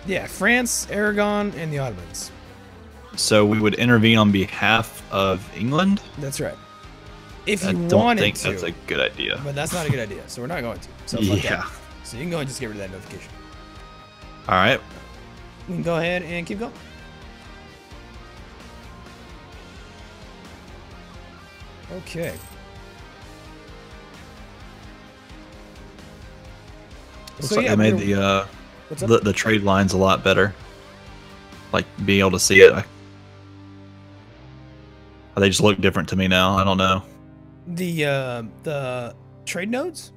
Yeah, France, Aragon, and the Ottomans. So we would intervene on behalf of England? That's right. If I you don't wanted think to. that's a good idea. But that's not a good idea, so we're not going to. So fuck that. So you can go ahead and just get rid of that notification. All right. We can go ahead and keep going. Okay. Looks like they made the trade lines a lot better. Like being able to see it. They just look different to me now. I don't know. The trade nodes?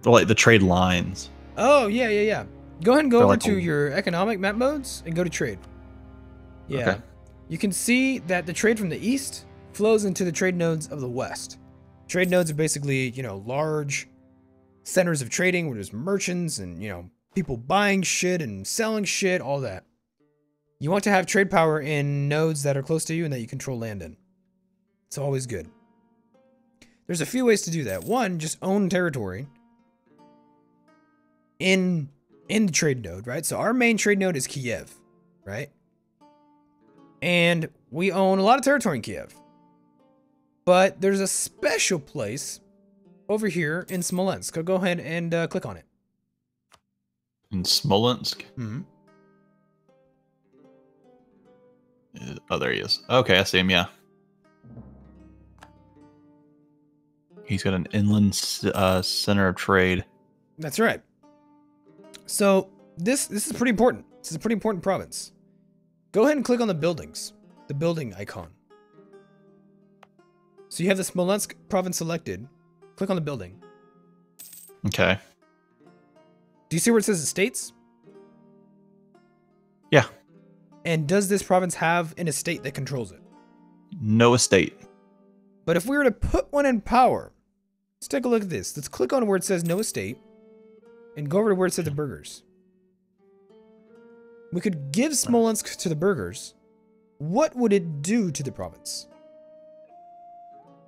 Or like the trade lines. Oh yeah. Go ahead and go over to your economic map modes and go to trade. Yeah. Okay. You can see that the trade from the east flows into the trade nodes of the west. Trade nodes are basically, large centers of trading where there's merchants and, people buying shit and selling shit, all that. You want to have trade power in nodes that are close to you and that you control land in. It's always good. There's a few ways to do that. One, just own territory in the trade node, right? So our main trade node is Kiev, right? And we own a lot of territory in Kiev. But there's a special place over here in Smolensk. Go ahead and click on it. In Smolensk? Mm-hmm. Oh, there he is. Okay, I see him, yeah. He's got an inland center of trade. That's right. So this is pretty important. This is a pretty important province. Go ahead and click on the buildings. The building icon. So you have the Smolensk province selected. Click on the building. Okay. Do you see where it says estates? Yeah. And does this province have an estate that controls it? No estate. But if we were to put one in power, let's take a look at this. Let's click on where it says no estate and go over to where it says the burghers. We could give Smolensk to the burghers. What would it do to the province?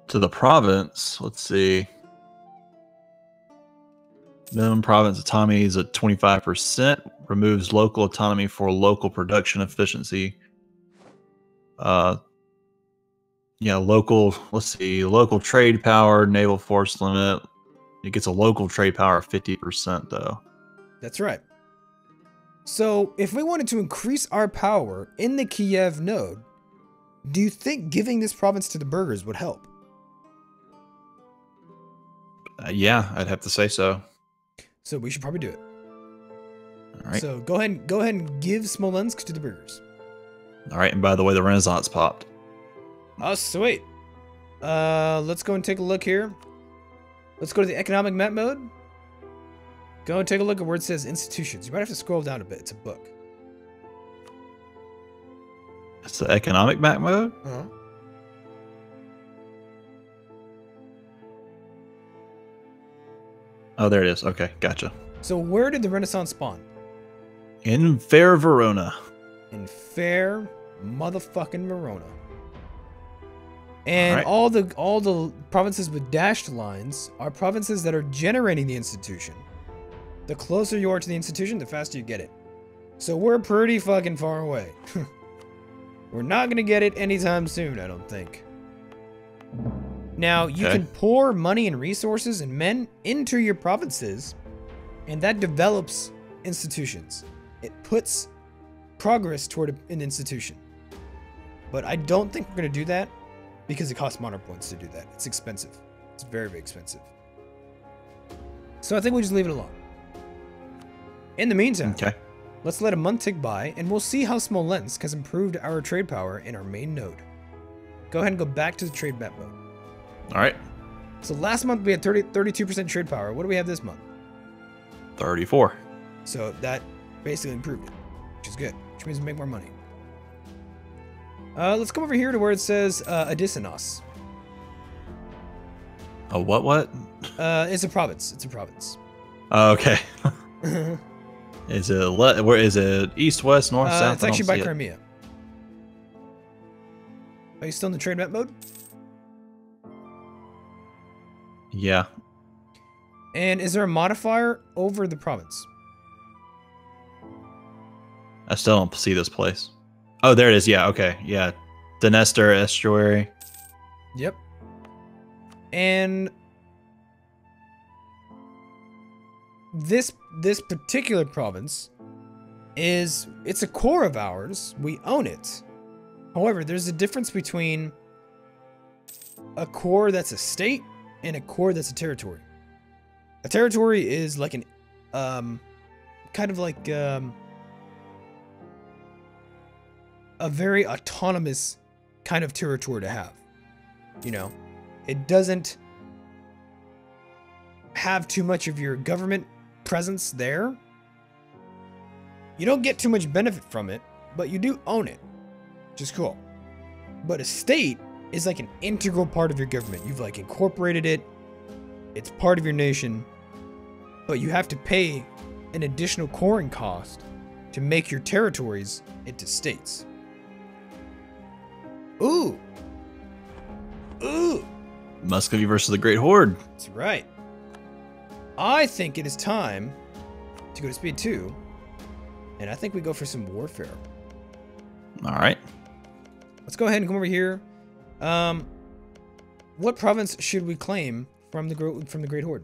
To the province, let's see. Minimum province autonomy is at 25%. Removes local autonomy for local production efficiency. Local, let's see, local trade power, naval force limit. It gets a local trade power of 50% though. That's right. So if we wanted to increase our power in the Kiev node, do you think giving this province to the burghers would help? Yeah, I'd have to say so. So we should probably do it. All right. So go ahead and give Smolensk to the burghers. All right, and by the way, the Renaissance popped. Oh, sweet. Let's go and take a look here. Let's go to the economic map mode. Go and take a look at where it says institutions. You might have to scroll down a bit. It's a book. It's the economic map mode? Uh-huh. Oh, there it is. Okay, gotcha. So where did the Renaissance spawn? In fair Verona. In fair motherfucking Verona. And all the provinces with dashed lines are provinces that are generating the institution. The closer you are to the institution, the faster you get it. So we're pretty fucking far away. We're not going to get it anytime soon, I don't think. Now, you can pour money and resources and men into your provinces, and that develops institutions. It puts progress toward an institution. But I don't think we're going to do that because it costs monarch points to do that. It's expensive. It's very, very expensive. So I think we just leave it alone. In the meantime, let's let a month tick by, and we'll see how Smolensk has improved our trade power in our main node. Go ahead and go back to the trade map mode. All right. So last month we had 32% trade power. What do we have this month? 34. So that basically improved it, which is good, which means we make more money. Let's come over here to where it says Adisonos. A what? It's a province. It's a province. Okay. Is it east, west, north, south? It's actually by Crimea. Are you still in the trade map mode? Yeah. And is there a modifier over the province? I still don't see this place. Oh, there it is. Yeah, okay. Yeah. Dnester Estuary. Yep. And this particular province it's a core of ours. We own it. However, there's a difference between a core that's a state and a core that's a territory. A territory is like an kind of like a very autonomous kind of territory to have. You know, it doesn't have too much of your government presence there. You don't get too much benefit from it, but you do own it, which is cool. But a state is like an integral part of your government. You've like incorporated it. It's part of your nation, but you have to pay an additional coring cost to make your territories into states. Ooh. Ooh. Muscovy versus the Great Horde. That's right. I think it is time to go to speed 2, and I think we go for some warfare. All right. Let's go ahead and come over here. What province should we claim from the Great Horde?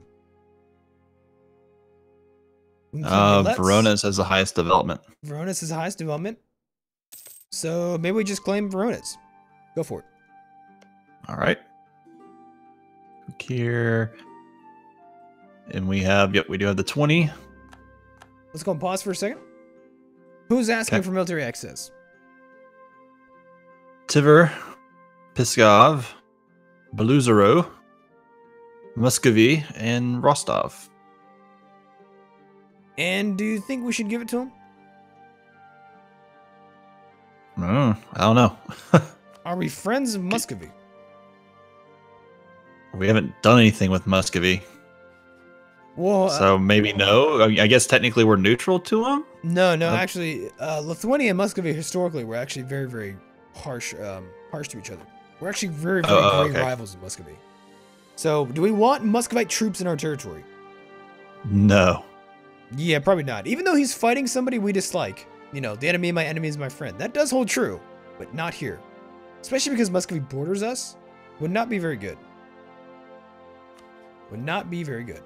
Veronas has the highest development. Veronas is the highest development. So maybe we just claim Veronas. Go for it. All right. Click here. And we have, yep, we do have the 20. Let's go and pause for a second. Who's asking for military access? Tver, Pskov, Beluzero, Muscovy, and Rostov. And do you think we should give it to him? I don't know. Are we friends of Muscovy? We haven't done anything with Muscovy. Well, so maybe no. I guess technically we're neutral to them. No, actually, Lithuania and Muscovy historically were actually very, very harsh to each other. We're actually very, very great rivals in Muscovy. So, do we want Muscovite troops in our territory? No. Yeah, probably not. Even though he's fighting somebody we dislike, you know, the enemy of my enemy is my friend. That does hold true, but not here. Especially because Muscovy borders us, would not be very good. Would not be very good.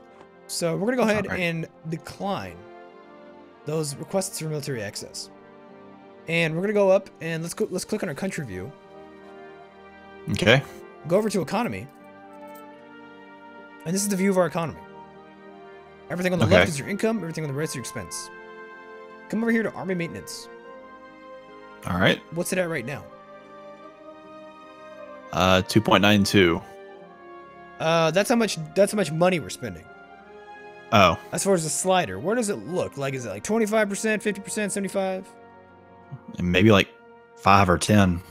So we're gonna go ahead and decline those requests for military access, and we're gonna go up and let's click on our country view. Okay. Go over to economy, and this is the view of our economy. Everything on the left is your income. Everything on the right is your expense. Come over here to army maintenance. All right. What's it at right now? 2.92. That's how much money we're spending. Oh. As far as the slider, where does it look? Like, is it like 25%, 50%, 75? Maybe like 5 or 10.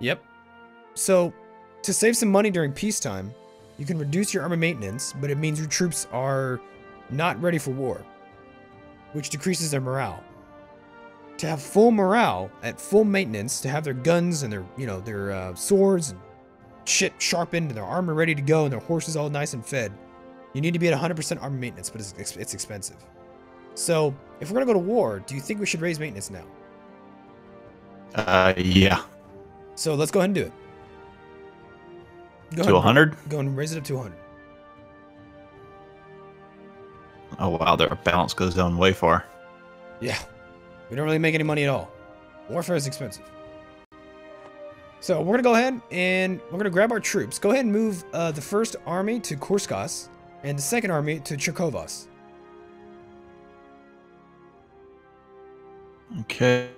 Yep. So, to save some money during peacetime, you can reduce your army maintenance, but it means your troops are not ready for war, which decreases their morale. To have full morale at full maintenance, to have their guns and their, you know, their swords and shit sharpened and their armor ready to go and their horses all nice and fed, you need to be at 100% army maintenance, but it's expensive. So, if we're gonna go to war, do you think we should raise maintenance now? Yeah. So let's go ahead and do it. Go to 100? Go and raise it up to 100. Oh wow, their balance goes down way far. Yeah. We don't really make any money at all. Warfare is expensive. So we're gonna go ahead and we're gonna grab our troops. Go ahead and move the first army to Korskas and the second army to Cherkovas. Okay.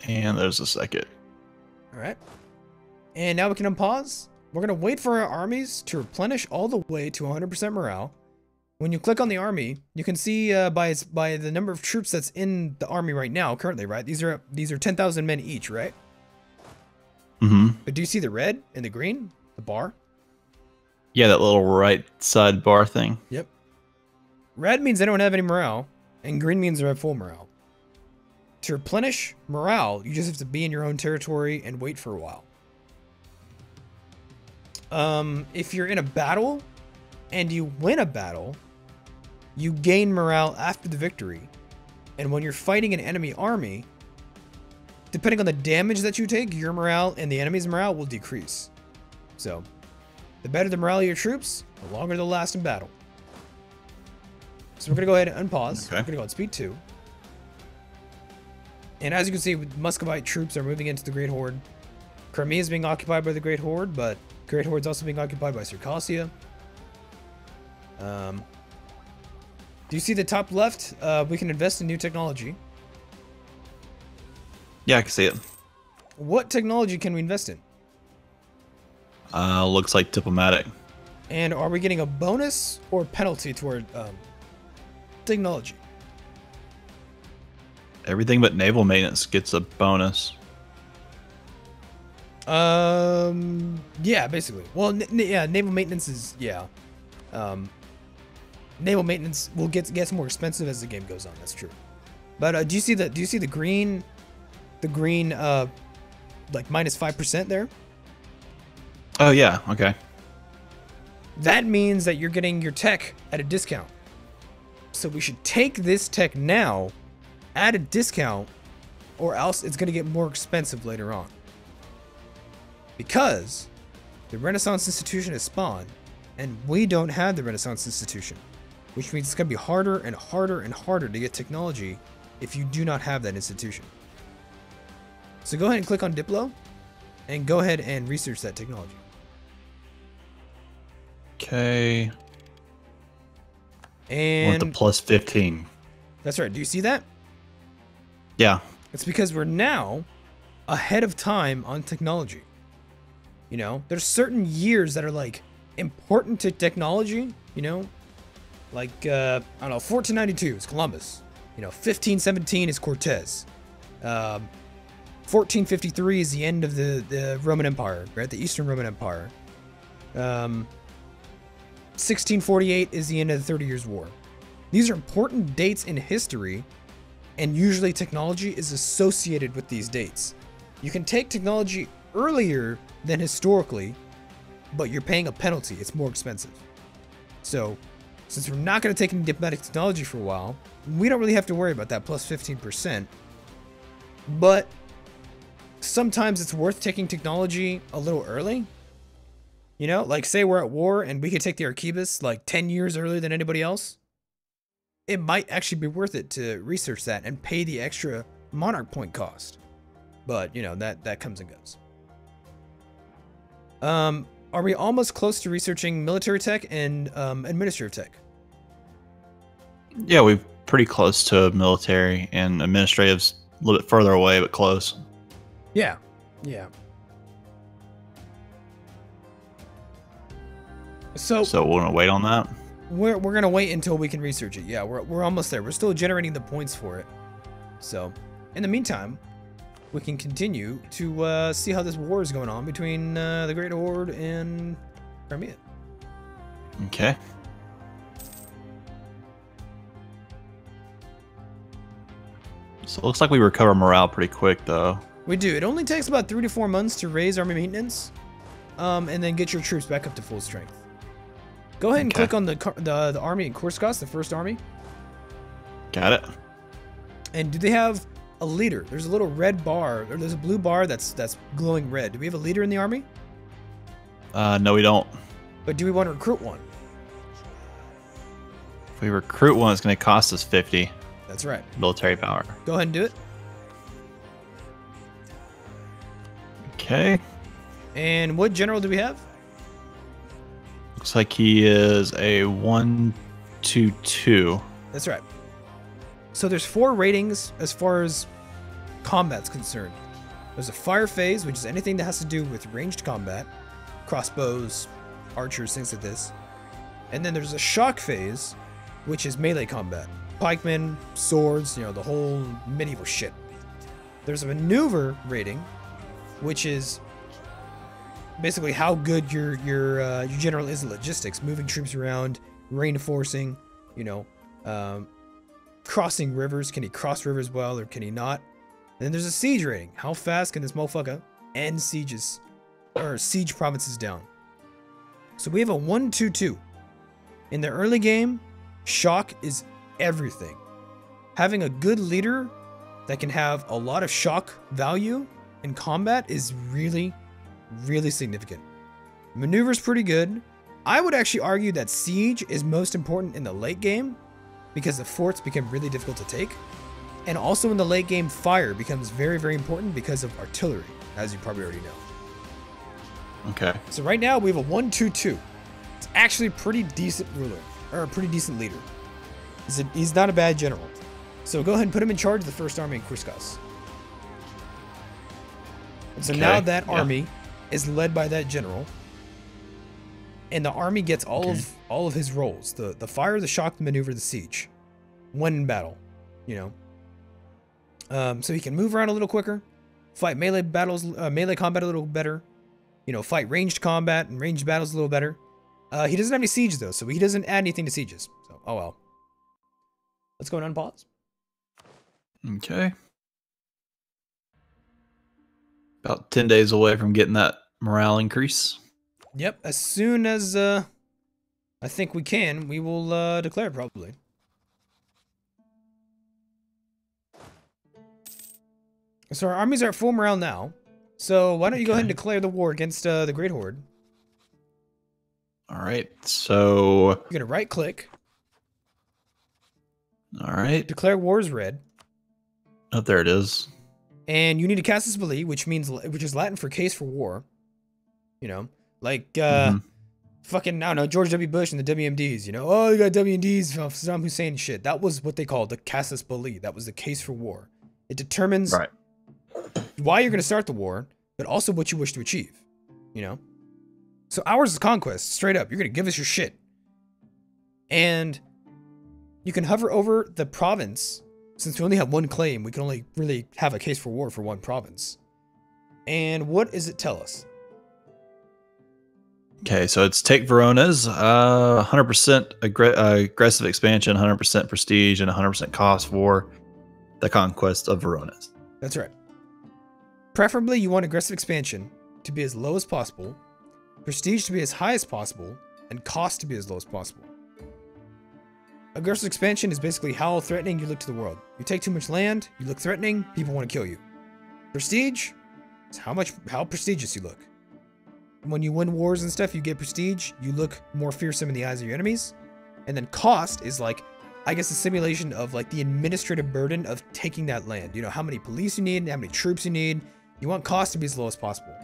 And there's a second. Alright. And now we can unpause. We're gonna wait for our armies to replenish all the way to 100% morale. When you click on the army, you can see by the number of troops that's in the army right now, currently, right? These are 10,000 men each, right? Mm-hmm. But do you see the red and the green? The bar? Yeah, that little right side bar thing. Yep. Red means they don't have any morale, and green means they're at full morale. To replenish morale, you just have to be in your own territory and wait for a while. If you're in a battle and you win a battle, you gain morale after the victory, And when you're fighting an enemy army, depending on the damage that you take, your morale and the enemy's morale will decrease. So, the better the morale of your troops, the longer they'll last in battle. So we're going to go ahead and unpause. Okay. We're going to go at speed 2. And as you can see, Muscovite troops are moving into the Great Horde. Crimea is being occupied by the Great Horde, but Great Horde is also being occupied by Circassia. Do you see the top left? We can invest in new technology. Yeah, I can see it. What technology can we invest in? Looks like diplomatic. And are we getting a bonus or penalty toward technology? Everything but naval maintenance gets a bonus. Yeah, basically. Well, yeah, naval maintenance is, yeah. Naval maintenance will gets more expensive as the game goes on. That's true. But do you see the green, like -5% there? Oh yeah, okay. That means that you're getting your tech at a discount. So we should take this tech now at a discount, or else it's going to get more expensive later on. Because the Renaissance Institution is spawned, and we don't have the Renaissance Institution, which means it's going to be harder and harder and harder to get technology if you do not have that institution. So go ahead and click on Diplo, and go ahead and research that technology. Okay. And want the +15. that's right. Do you see that? Yeah. It's because we're now ahead of time on technology. You know, there's certain years that are like important to technology, you know, like, I don't know, 1492 is Columbus, you know, 1517 is Cortez, 1453 is the end of the Roman Empire, right? The Eastern Roman Empire. 1648 is the end of the 30 Years' War. These are important dates in history, and usually technology is associated with these dates. You can take technology earlier than historically, but you're paying a penalty. It's more expensive. So, since we're not going to take any diplomatic technology for a while, we don't really have to worry about that +15%. But sometimes it's worth taking technology a little early. You know, like say we're at war and we could take the Arquebus like 10 years earlier than anybody else. It might actually be worth it to research that and pay the extra monarch point cost. But, you know, that comes and goes. Are we almost close to researching military tech and administrative tech? Yeah, we're pretty close to military, and administrative's a little bit further away, but close. Yeah. Yeah. So we're gonna wait on that. We're gonna wait until we can research it. Yeah, we're almost there. We're still generating the points for it. So, in the meantime, we can continue to see how this war is going on between the Great Horde and Crimea. Okay. So it looks like we recover morale pretty quick, though. We do. It only takes about 3 to 4 months to raise army maintenance, and then get your troops back up to full strength. Go ahead and click on the army in Korskos, the first army. Got it. And do they have a leader? There's a little red bar, or there's a blue bar that's glowing red. Do we have a leader in the army? No, we don't. But do we want to recruit one? If we recruit one, it's going to cost us 50. That's right. Military power. Go ahead and do it. Okay. And what general do we have? Looks like he is a 1-2-2. That's right. So there's 4 ratings as far as combat's concerned. There's a fire phase, which is anything that has to do with ranged combat, crossbows, archers, things like this. And then there's a shock phase, which is melee combat, pikemen, swords, you know, the whole medieval shit. There's a maneuver rating, which is basically how good your general is at logistics, moving troops around, reinforcing, you know, crossing rivers. Can he cross rivers well, or can he not? And then there's a siege rating. How fast can this motherfucker end sieges, or siege provinces down? So we have a 1-2-2. In the early game, shock is everything. having a good leader that can have a lot of shock value in combat is really, really significant. Maneuver's pretty good. I would actually argue that siege is most important in the late game because the forts become really difficult to take. And also in the late game, fire becomes very, very important because of artillery, as you probably already know. Okay. So right now we have a 1-2-2. It's actually a pretty decent ruler, or a pretty decent leader. He's not a bad general. So go ahead and put him in charge of the first army in Kruskos. And so now that army is led by that general. And the army gets all of his roles. The fire, the shock, the maneuver, the siege. When in battle, you know. So he can move around a little quicker. Fight melee battles, melee combat a little better. You know, fight ranged combat and ranged battles a little better. He doesn't have any siege though, so he doesn't add anything to sieges. So, oh well. Let's go and unpause. Okay. About 10 days away from getting that morale increase. Yep, as soon as I think we can, we will declare probably. So our armies are at full morale now. So why don't you go ahead and declare the war against the Great Horde? All right, so You're gonna right click. All right. Declare war as red. Oh, there it is. And you need a casus belli, which is Latin for case for war. You know, like fucking, I don't know, George W. Bush and the WMDs, you know, oh, you got WMDs from Saddam Hussein shit. That was what they called the casus belli. That was the case for war. It determines why you're going to start the war, but also what you wish to achieve, you know? So ours is conquest, straight up. You're going to give us your shit. And you can hover over the province. Since we only have one claim, we can only really have a case for war for one province. And what does it tell us? Okay, so it's take Verona's, 100% aggressive expansion, 100% prestige, and 100% cost for the conquest of Verona's. That's right. Preferably, you want aggressive expansion to be as low as possible, prestige to be as high as possible, and cost to be as low as possible. Aggressive expansion is basically how threatening you look to the world. You take too much land, you look threatening, people want to kill you. Prestige is how prestigious you look. When you win wars and stuff, you get prestige, you look more fearsome in the eyes of your enemies. And then cost is like, I guess, a simulation of like the administrative burden of taking that land. You know, how many police you need, how many troops you need. You want cost to be as low as possible.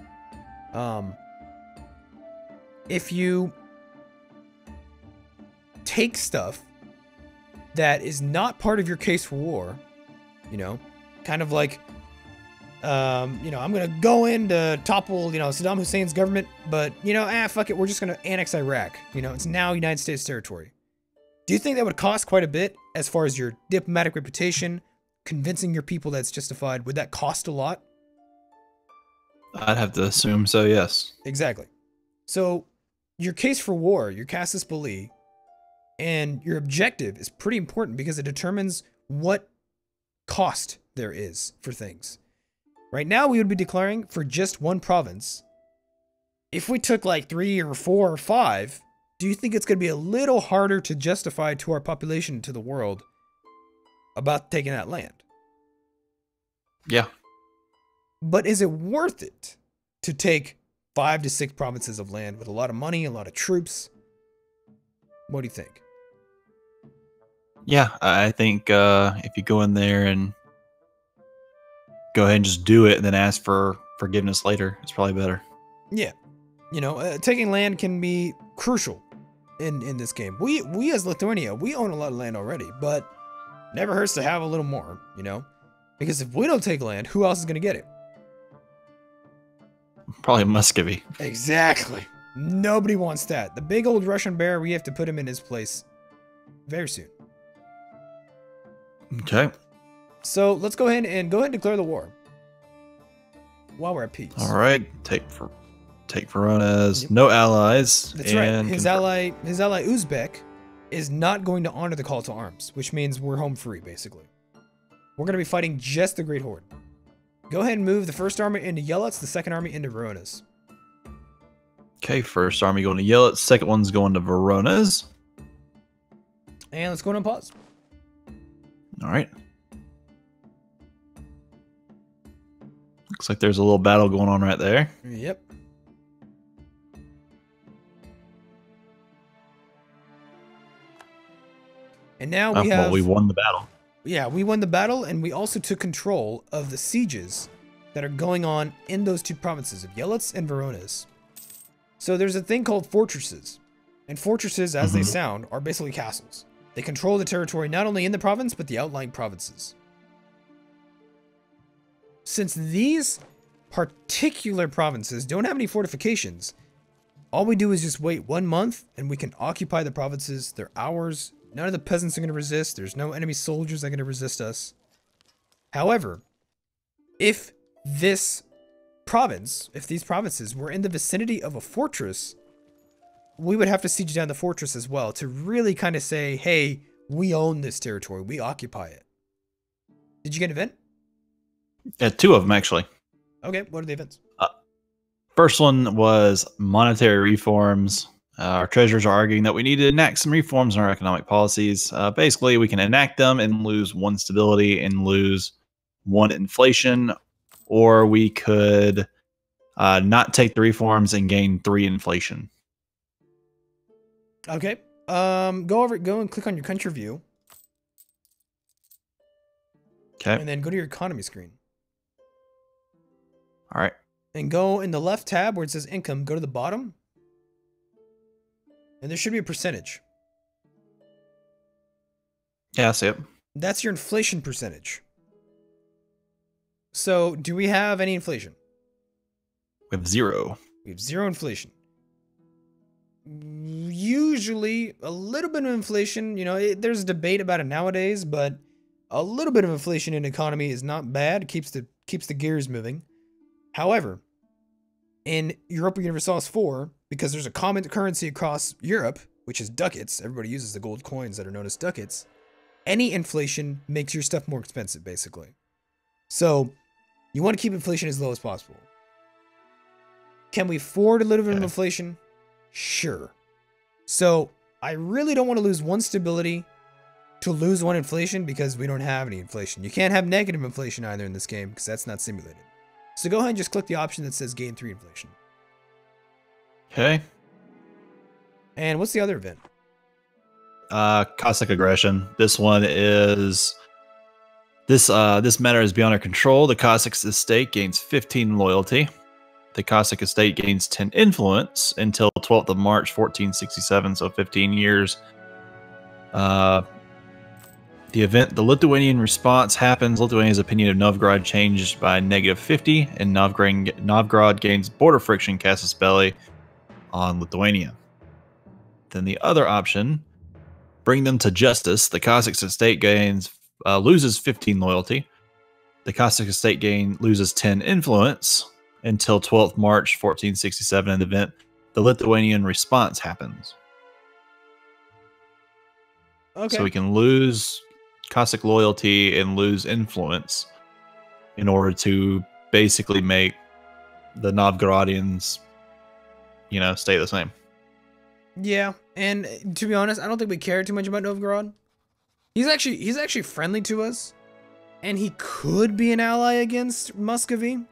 If you take stuff that is not part of your case for war, you know, kind of like, you know, I'm gonna go in to topple, you know, Saddam Hussein's government, but, you know, fuck it, we're just gonna annex Iraq. You know, it's now United States territory. Do you think that would cost quite a bit as far as your diplomatic reputation, convincing your people that's justified? Would that cost a lot? I'd have to assume so, yes. Exactly. So your case for war, your casus belli, and your objective is pretty important because it determines what cost there is for things. Right now, we would be declaring for just one province. If we took like 3 or 4 or 5, do you think it's going to be a little harder to justify to our population, to the world, about taking that land? Yeah. But is it worth it to take 5 to 6 provinces of land with a lot of money, a lot of troops? What do you think? Yeah, I think if you go in there and go ahead and just do it and then ask for forgiveness later, it's probably better. Yeah. You know, taking land can be crucial in this game. We as Lithuania, we own a lot of land already, but never hurts to have a little more, you know? Because if we don't take land, who else is going to get it? Probably Muscovy. Exactly. Nobody wants that. The big old Russian bear, we have to put him in his place very soon. Okay. So let's go ahead and declare the war while we're at peace. All right. Take Verona's. Yep. No allies. That's right. His ally Uzbek is not going to honor the call to arms, which means we're home free, basically. We're going to be fighting just the Great Horde. Go ahead and move the first army into Yelets, the second army into Verona's. Okay, first army going to Yelets, second one's going to Verona's. And let's go on and pause. All right. Looks like there's a little battle going on right there. Yep. And now we have... Well, we won the battle. Yeah, we won the battle, and we also took control of the sieges that are going on in those two provinces of Yelets and Voronezh. So there's a thing called fortresses. And fortresses, as they sound, are basically castles. They control the territory not only in the province, but the outlying provinces. Since these particular provinces don't have any fortifications, all we do is just wait 1 month, and we can occupy the provinces. They're ours. None of the peasants are going to resist. There's no enemy soldiers that are going to resist us. However, if this province, if these provinces were in the vicinity of a fortress, we would have to siege down the fortress as well to really kind of say, hey, we own this territory. We occupy it. Did you get an event? Yeah, 2 of them, actually. Okay, what are the events? First one was monetary reforms. Our treasurers are arguing that we need to enact some reforms in our economic policies. Basically, we can enact them and lose 1 stability and lose 1 inflation, or we could not take the reforms and gain 3 inflation. Okay. Go and click on your country view. Okay. And then go to your economy screen. All right. And go in the left tab where it says income, go to the bottom. And there should be a percentage. Yeah, I see it. That's your inflation percentage. So, do we have any inflation? We have 0. We have 0 inflation. Usually, a little bit of inflation, you know, there's a debate about it nowadays, but a little bit of inflation in the economy is not bad. It keeps the gears moving. However, in Europa Universalis IV, because there's a common currency across Europe, which is ducats, everybody uses the gold coins that are known as ducats, any inflation makes your stuff more expensive, basically. So, you want to keep inflation as low as possible. Can we afford a little bit of inflation? Sure. So, I really don't want to lose 1 stability to lose 1 inflation because we don't have any inflation. You can't have negative inflation either in this game because that's not simulated. So go ahead and just click the option that says gain 3 inflation. Okay. And what's the other event? Cossack aggression. This one is this matter is beyond our control. The Cossack estate gains 15 loyalty. The Cossack estate gains 10 influence until 12th of March 1467, so 15 years. The event, the Lithuanian response happens. Lithuania's opinion of Novgorod changed by -50, and Novgorod gains border friction casus belli on Lithuania. Then the other option, bring them to justice. The Cossack estate loses 15 loyalty. The Cossack estate loses 10 influence until 12th March 1467. In the event, the Lithuanian response happens. Okay. So we can lose Cossack loyalty and lose influence in order to basically make the Novgorodians, you know, stay the same. Yeah, and to be honest, I don't think we care too much about Novgorod. He's actually friendly to us, and he could be an ally against Muscovy.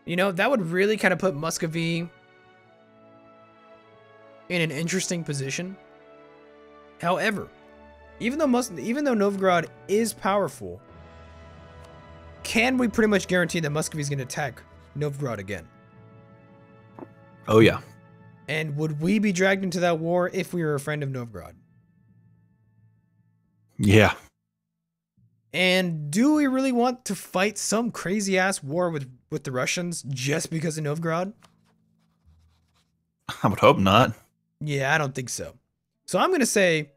You know, that would really kind of put Muscovy in an interesting position. However, even though Novgorod is powerful, can we pretty much guarantee that Muscovy is going to attack Novgorod again? Oh yeah. And would we be dragged into that war if we were a friend of Novgorod? Yeah. And do we really want to fight some crazy ass war with the Russians just because of Novgorod? I would hope not. Yeah, I don't think so. So I'm going to say,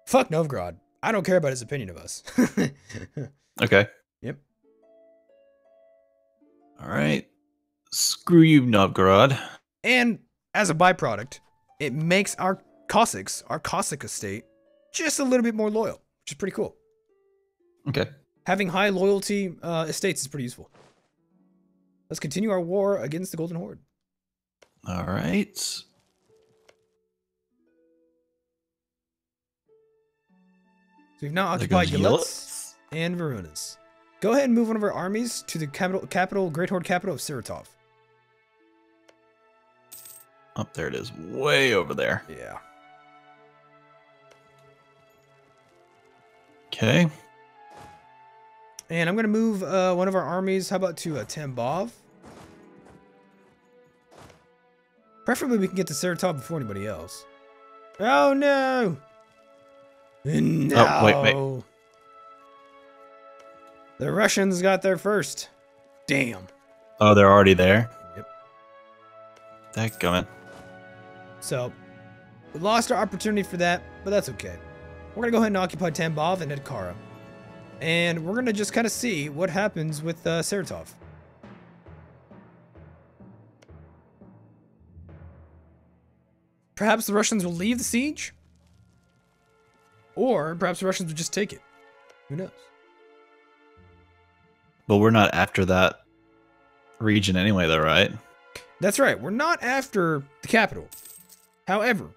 fuck Novgorod. I don't care about his opinion of us. Okay. Yep. All right. Screw you, Novgorod. And as a byproduct, it makes our Cossack estate, just a little bit more loyal, which is pretty cool. Okay. Having high loyalty estates is pretty useful. Let's continue our war against the Golden Horde. All right. So we've now occupied Yelets and Voronezh. go ahead and move one of our armies to the Great Horde capital of Saratov. Oh, there it is. Way over there. Yeah. Okay. And I'm going to move one of our armies, how about to Tambov? Preferably we can get to Saratov before anybody else. Oh, no! No! Oh, wait. The Russians got there first. Damn. Oh, they're already there? Yep. Dadgummit. So, we lost our opportunity for that, but that's okay. We're going to go ahead and occupy Tambov and Edkara. And we're going to just kind of see what happens with Saratov. Perhaps the Russians will leave the siege. Or perhaps the Russians will just take it. Who knows? But we're not after that region anyway, though, right? That's right. We're not after the capital. However,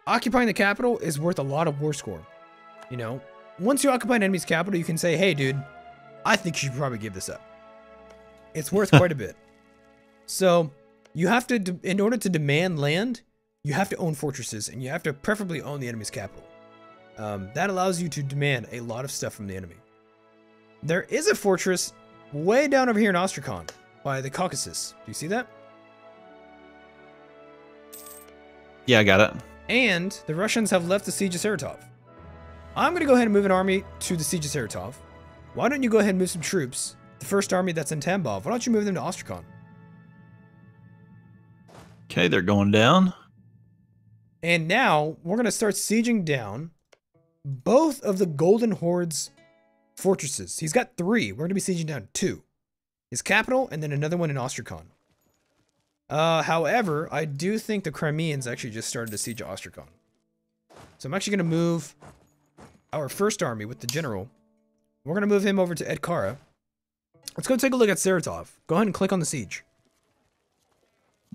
occupying the capital is worth a lot of war score. You know, once you occupy an enemy's capital, you can say, hey, dude, I think you should probably give this up. It's worth quite a bit. So you have to, in order to demand land, you have to own fortresses, and you have to preferably own the enemy's capital. That allows you to demand a lot of stuff from the enemy. There is a fortress way down over here in Ostrakhan by the Caucasus. Do you see that? Yeah, I got it. And the Russians have left the siege of Saratov. I'm going to go ahead and move an army to the siege of Saratov. Why don't you go ahead and move some troops? The first army that's in Tambov, why don't you move them to Ostrakhan? Okay, they're going down. And now we're going to start sieging down both of the Golden Horde's fortresses. He's got 3. We're going to be sieging down 2. His capital and then another one in Ostrakhan. However, I do think the Crimeans actually just started to siege Ostrakhan. So I'm actually going to move our first army with the general. We're going to move him over to Edkara. Let's go take a look at Saratov. Go ahead and click on the siege.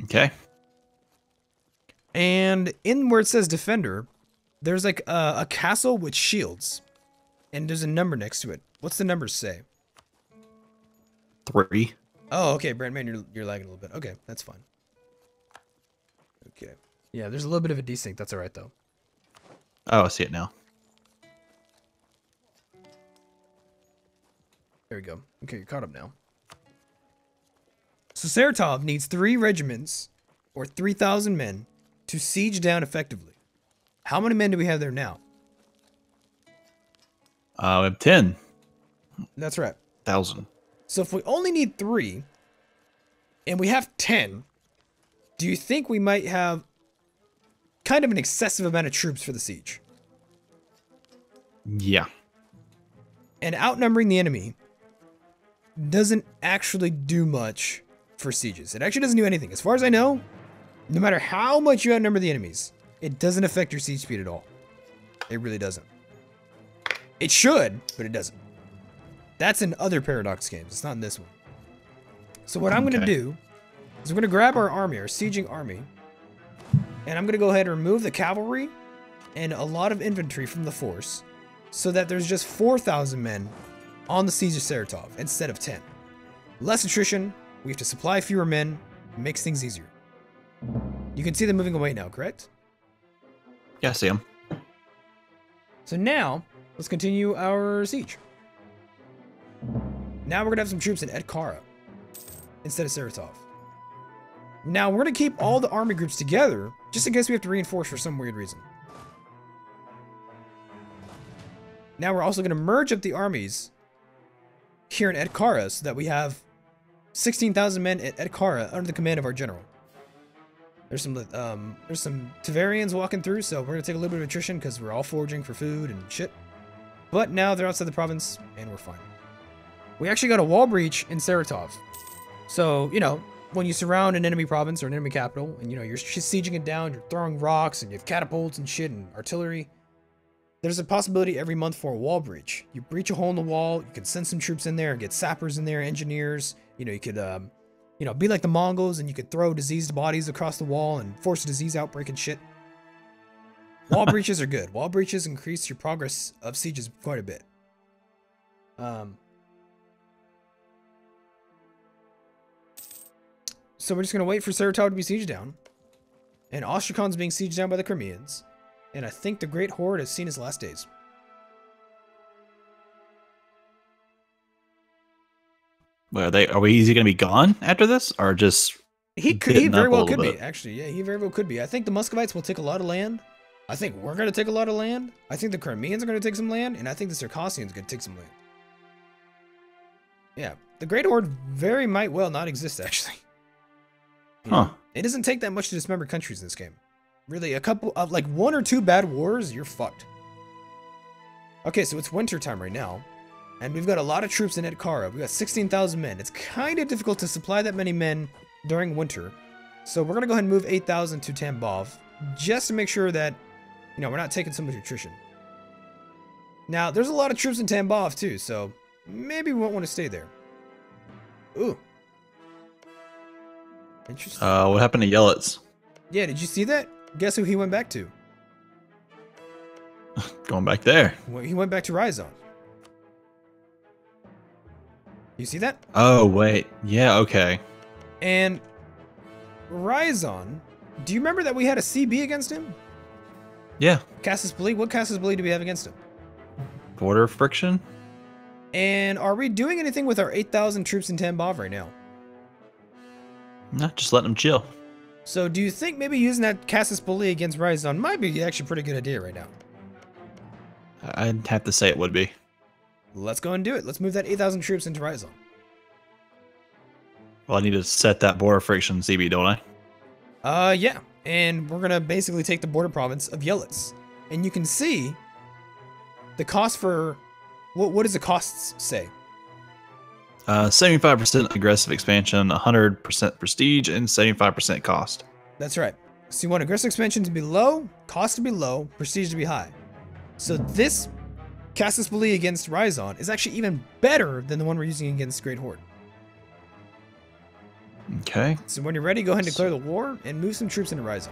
Okay. And in where it says defender, there's like a castle with shields. And there's a number next to it. What's the numbers say? 3. Oh, okay, Brandman, you're lagging a little bit. Okay, that's fine. Okay. Yeah, there's a little bit of a desync. That's all right, though. Oh, I see it now. There we go. Okay, you're caught up now. So Saratov needs 3 regiments, or 3,000 men, to siege down effectively. How many men do we have there now? We have 10. That's right. 1,000. So if we only need 3, and we have 10, do you think we might have kind of an excessive amount of troops for the siege? Yeah. And outnumbering the enemy doesn't actually do much for sieges. It actually doesn't do anything. As far as I know, no matter how much you outnumber the enemies, it doesn't affect your siege speed at all. It really doesn't. It should, but it doesn't. That's in other Paradox games. It's not in this one. So what I'm going to do is we're going to grab our army, our sieging army, and I'm going to go ahead and remove the cavalry and a lot of infantry from the force so that there's just 4,000 men on the siege of Saratov instead of 10. Less attrition, we have to supply fewer men, makes things easier. You can see them moving away now, correct? Yeah, I see them. So now, let's continue our siege. Now we're going to have some troops in Edkara instead of Saratov. Now we're going to keep all the army groups together just in case we have to reinforce for some weird reason. Now we're also going to merge up the armies here in Edkara so that we have 16,000 men at Edkara under the command of our general. There's some Tavarians walking through, so we're going to take a little bit of attrition because we're all foraging for food and shit. But now they're outside the province, and we're fine. We actually got a wall breach in Saratov. So, you know, when you surround an enemy province or an enemy capital, and, you know, you're sieging it down, you're throwing rocks, and you have catapults and shit and artillery, there's a possibility every month for a wall breach. You breach a hole in the wall, you can send some troops in there, get sappers in there, engineers. You know, you could, you know, be like the Mongols, and you could throw diseased bodies across the wall and force a disease outbreak and shit. Wall breaches are good. Wall breaches increase your progress of sieges quite a bit. So we're just going to wait for Saratov to be sieged down. And Ostrakon's being sieged down by the Crimeans. And I think the Great Horde has seen his last days. Well, is he going to be gone after this? Or just... He very well could be, actually. Yeah, he very well could be. I think the Muscovites will take a lot of land. I think we're going to take a lot of land. I think the Crimeans are going to take some land. And I think the Circassians are going to take some land. Yeah, the Great Horde very might well not exist, actually. Huh. It doesn't take that much to dismember countries in this game. Really, a couple of, like, 1 or 2 bad wars, you're fucked. Okay, so it's winter time right now. And we've got a lot of troops in Edkara. We've got 16,000 men. It's kind of difficult to supply that many men during winter. So we're going to go ahead and move 8,000 to Tambov. Just to make sure that, you know, we're not taking so much attrition. Now, there's a lot of troops in Tambov, too. So maybe we won't want to stay there. Ooh. Interesting. What happened to Yelitz? Yeah, did you see that? Guess who he went back to? Going back there. Well, he went back to Ryazan. You see that? Oh, wait. Yeah, okay. And Ryazan, do you remember that we had a CB against him? Yeah. Casus Belli? What Casus Belli do we have against him? Border friction? And are we doing anything with our 8,000 troops in Tambov right now? No, just letting them chill. So do you think maybe using that Casus Belli against Ryazan might be actually a pretty good idea right now? I'd have to say it would be. Let's go and do it. Let's move that 8,000 troops into Ryazan. Well, I need to set that border friction CB, don't I? Yeah. And we're going to basically take the border province of Yelitz. And you can see the cost for... What does the costs say? 75% aggressive expansion, 100% prestige, and 75% cost. That's right. So you want aggressive expansion to be low, cost to be low, prestige to be high. So this Casus Belli against Ryazan is actually even better than the one we're using against Great Horde. Okay. So when you're ready, go ahead and declare the war and move some troops into Ryazan.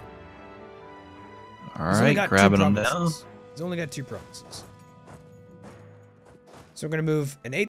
All right, grabbing them down. He's only got 2 provinces. So we're going to move an